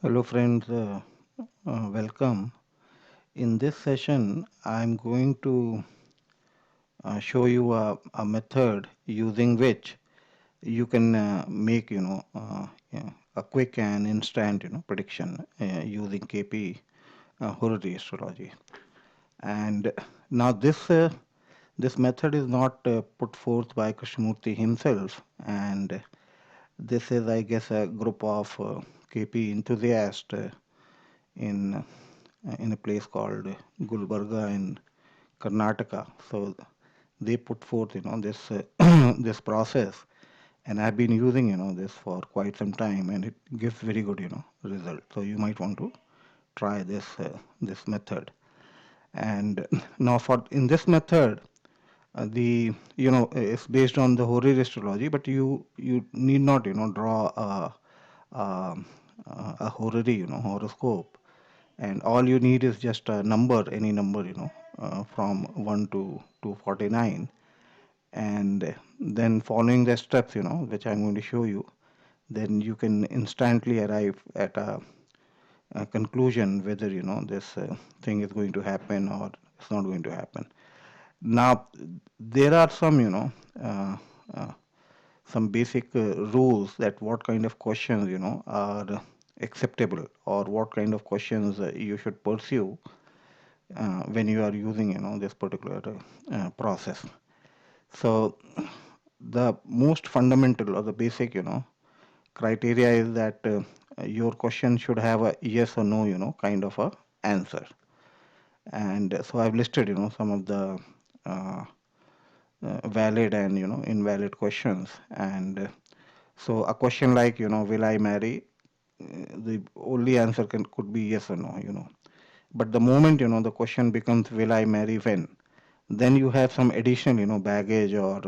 Hello, friends. Welcome. In this session, I'm going to show you a method using which you can make, yeah, a quick and instant, prediction using KP Horary astrology. And now this method is not put forth by Krishnamurti himself, and this is, I guess, a group of KP enthusiasts in in a place called Gulbarga in Karnataka. So they put forth, this this process, and I've been using, this for quite some time, and it gives very good, result. So you might want to try this method. And now for in this method, the it's based on the Horary astrology, but you need not draw a, a horary horoscope, and all you need is just a number, any number, from 1 to 249, and then following the steps, which I'm going to show you, then you can instantly arrive at a conclusion whether this thing is going to happen or it's not going to happen. Now there are some uh, uh, some basic rules that what kind of questions are acceptable, or what kind of questions you should pursue when you are using this particular process. So the most fundamental or the basic criteria is that your question should have a yes or no kind of a answer. And so I've listed some of the uh, valid and invalid questions. And so a question like will I marry, the only answer could be yes or no. But the moment the question becomes will I marry when, then you have some additional baggage or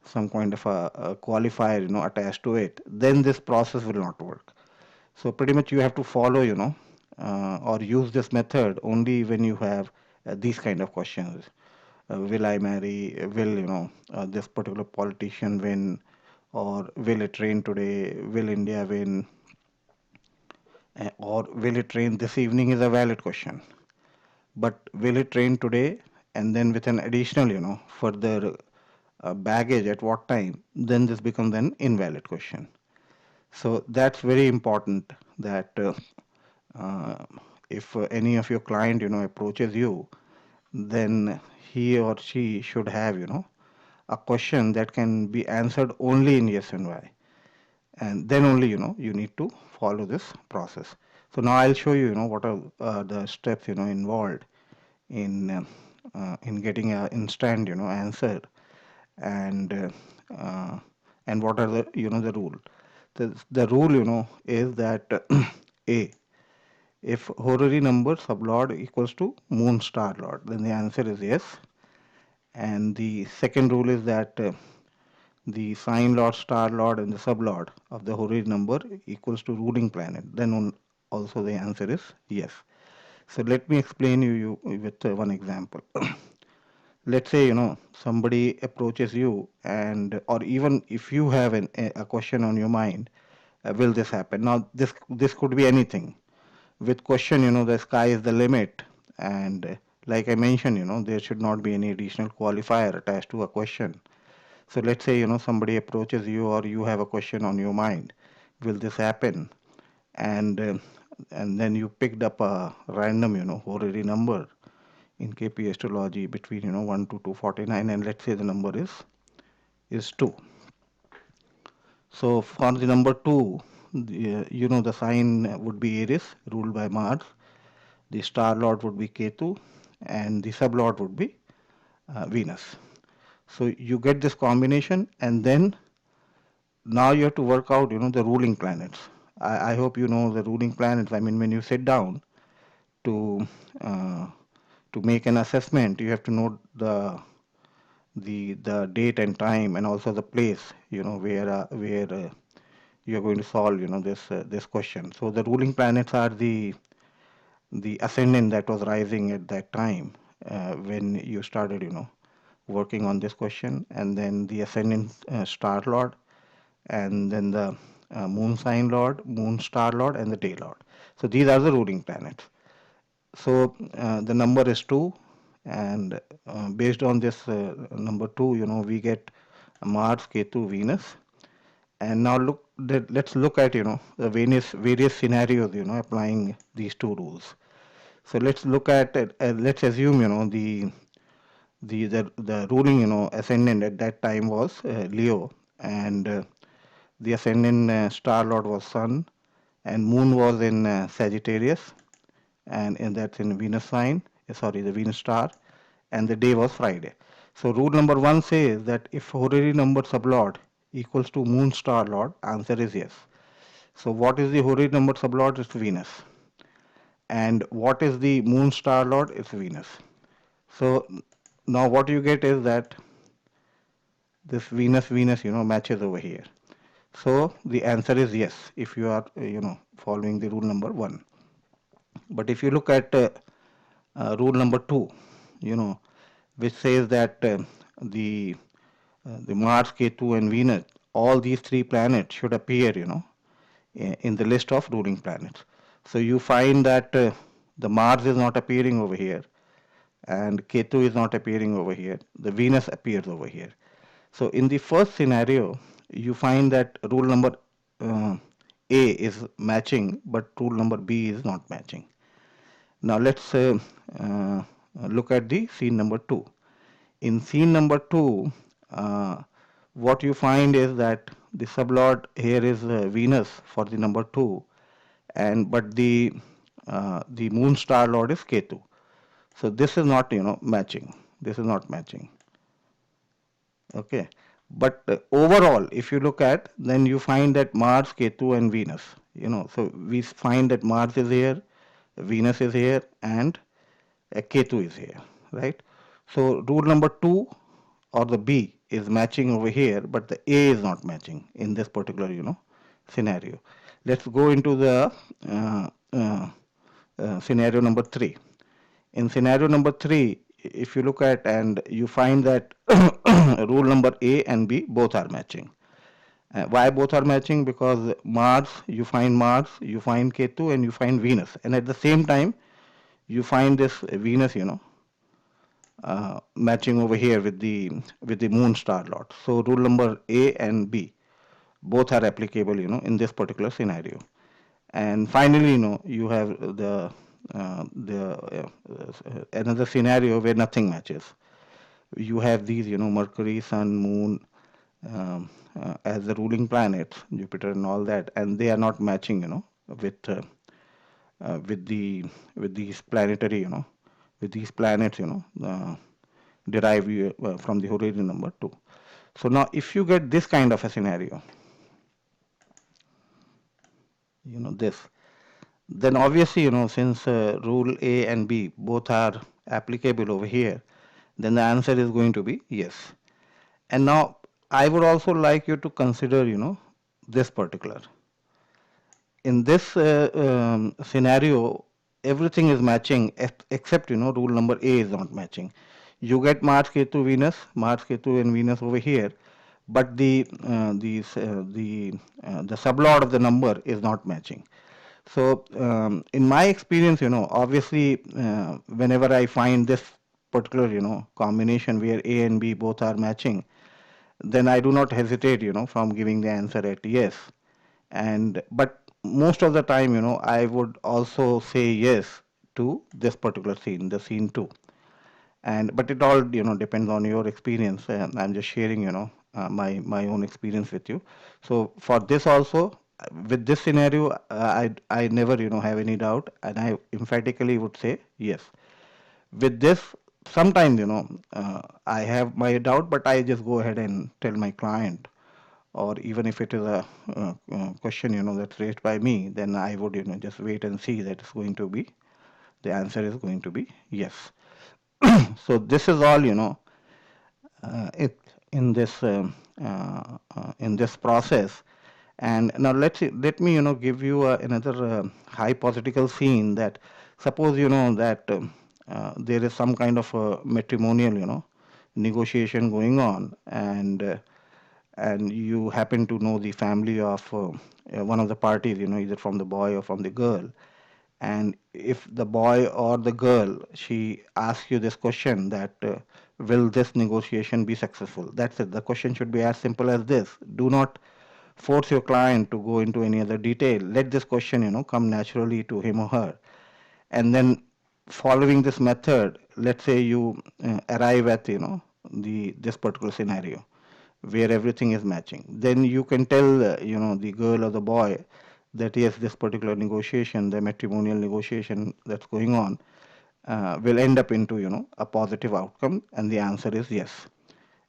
some kind of a qualifier attached to it, then this process will not work. So pretty much you have to follow or use this method only when you have these kind of questions. Will I marry, will this particular politician win, or will it rain today, will India win, or will it rain this evening is a valid question. But will it rain today, and then with an additional further baggage at what time, then this becomes an invalid question. So that's very important that uh, if any of your client approaches you, then he or she should have a question that can be answered only in yes and why, and then only you need to follow this process. So now I'll show you what are the steps involved in getting an instant answer, and and what are the the rule. The rule is that a, if horary number sublord equals to moon star lord, then the answer is yes. And the second rule is that the sign lord, star lord, and the sublord of the horary number equals to ruling planet, then also the answer is yes. So let me explain you with one example. Let's say somebody approaches you, and or even if you have a question on your mind, will this happen? Now this could be anything. With question, the sky is the limit, and like I mentioned, there should not be any additional qualifier attached to a question. So let's say somebody approaches you, or you have a question on your mind, will this happen? And and then you picked up a random horary number in KP astrology between 1 to 249, and let's say the number is 2. So for the number 2, the sign would be Aries, ruled by Mars. The star lord would be Ketu, and the sub lord would be Venus. So you get this combination, and then now you have to work out the ruling planets. I hope you know the ruling planets. I mean, when you sit down to uh, to make an assessment, you have to note the date and time, and also the place where you are going to solve this question. So the ruling planets are the ascendant that was rising at that time when you started working on this question, and then the ascendant star lord, and then the moon sign lord, moon star lord, and the day lord. So these are the ruling planets. So the number is 2, and based on this number 2, we get Mars, Ketu, Venus. And now let's look at the various scenarios applying these two rules. So let's look at it. Let's assume the ruling ascendant at that time was Leo, and the ascendant star lord was Sun, and Moon was in Sagittarius, and that's in Venus sign. Sorry, the Venus star, and the day was Friday. So rule number 1 says that if horary number sublord equals to Moon star lord, answer is yes. So what is the horary number sublord? It's Venus. And what is the Moon star lord? It's Venus. So now what you get is that this Venus matches over here. So the answer is yes if you are following the rule number 1. But if you look at rule number 2, you know, which says that the Mars, Ketu, and Venus, all these three planets should appear, in the list of ruling planets. So you find that the Mars is not appearing over here, and Ketu is not appearing over here. The Venus appears over here. So in the first scenario, you find that rule number uh, A is matching, but rule number B is not matching. Now let's uh, look at the scene number 2. In scene number 2, what you find is that the sublord here is Venus for the number 2, and but the moon star lord is Ketu. So this is not matching. This is not matching. Okay, but overall, if you look at, then you find that Mars, Ketu, and Venus. So we find that Mars is here, Venus is here, and Ketu is here, right? So rule number 2 or the B is matching over here, but the A is not matching in this particular, scenario. Let's go into the scenario number 3. In scenario number 3, if you look at and you find that rule number A and B both are matching. Why both are matching? Because Mars, you find Ketu, and you find Venus, and at the same time you find this Venus, matching over here with the moon star lot. So rule number A and B both are applicable, in this particular scenario. And finally, you have the another scenario where nothing matches. You have these, Mercury, Sun, Moon, as the ruling planets, Jupiter and all that, and they are not matching, with with these planetary, with these planets, derived from the horary number 2. So now, if you get this kind of a scenario, this, then obviously, since rule A and B both are applicable over here, then the answer is going to be yes. And now I would also like you to consider, this particular. In this scenario, everything is matching except, rule number A is not matching. You get Mars, Ketu, and Venus over here, but the sublord of the number is not matching. So, in my experience, obviously, whenever I find this particular, combination where A and B both are matching, then I do not hesitate, from giving the answer at yes. But most of the time, I would also say yes to this particular scene, the scene 2. But it all, depends on your experience. And I'm just sharing, my own experience with you. So for this also, with this scenario, I never, have any doubt, and I emphatically would say yes. With this, sometimes, I have my doubt, but I just go ahead and tell my client, or even if it is a question, that's raised by me, then I would, just wait and see that it's going to be, the answer is going to be yes. So this is all, it in this process. And now let me give you another hypothetical scene, that suppose that there is some kind of a matrimonial negotiation going on, and and you happen to know the family of one of the parties, either from the boy or from the girl. And if the boy or the girl, she asks you this question that, will this negotiation be successful? That's it. The question should be as simple as this. Do not force your client to go into any other detail. Let this question, come naturally to him or her. And then following this method, let's say you arrive at, the this particular scenario where everything is matching. Then you can tell, the girl or the boy that yes, this particular negotiation, the matrimonial negotiation that's going on, will end up into, a positive outcome, and the answer is yes.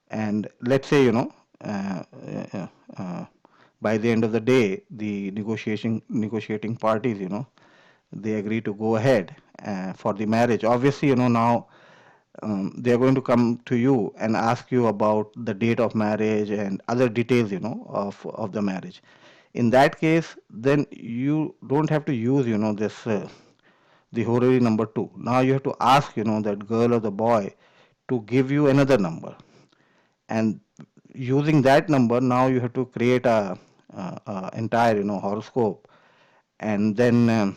And let's say, uh, uh, uh, by the end of the day, the negotiating parties, they agree to go ahead for the marriage. Obviously, now they are going to come to you and ask you about the date of marriage and other details, of the marriage. In that case, then you don't have to use, this the Horary number two. Now you have to ask, that girl or the boy to give you another number, and using that number, now you have to create a entire, horoscope, and then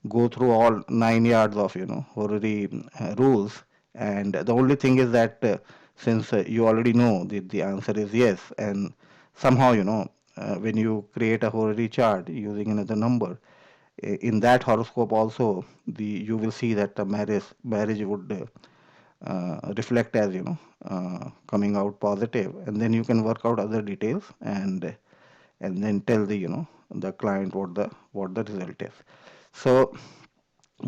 go through all 9 yards of, horary rules. And the only thing is that, since you already know the answer is yes, and somehow, when you create a horary chart using another number, in that horoscope also, the you will see that the marriage would reflect as, coming out positive, and then you can work out other details, and then tell the, the client what the result is. So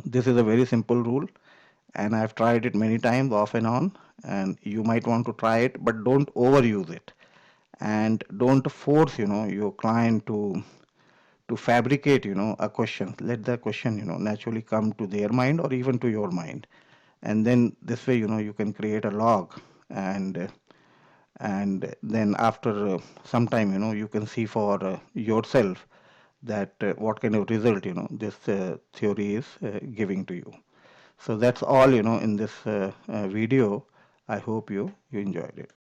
this is a very simple rule, and I've tried it many times off and on, and you might want to try it, but don't overuse it, and don't force, your client to fabricate, a question. Let the question, naturally come to their mind or even to your mind, and then this way, you can create a log, and then after some time, you can see for yourself that what kind of result, this theory is giving to you. So that's all, in this video. I hope you enjoyed it.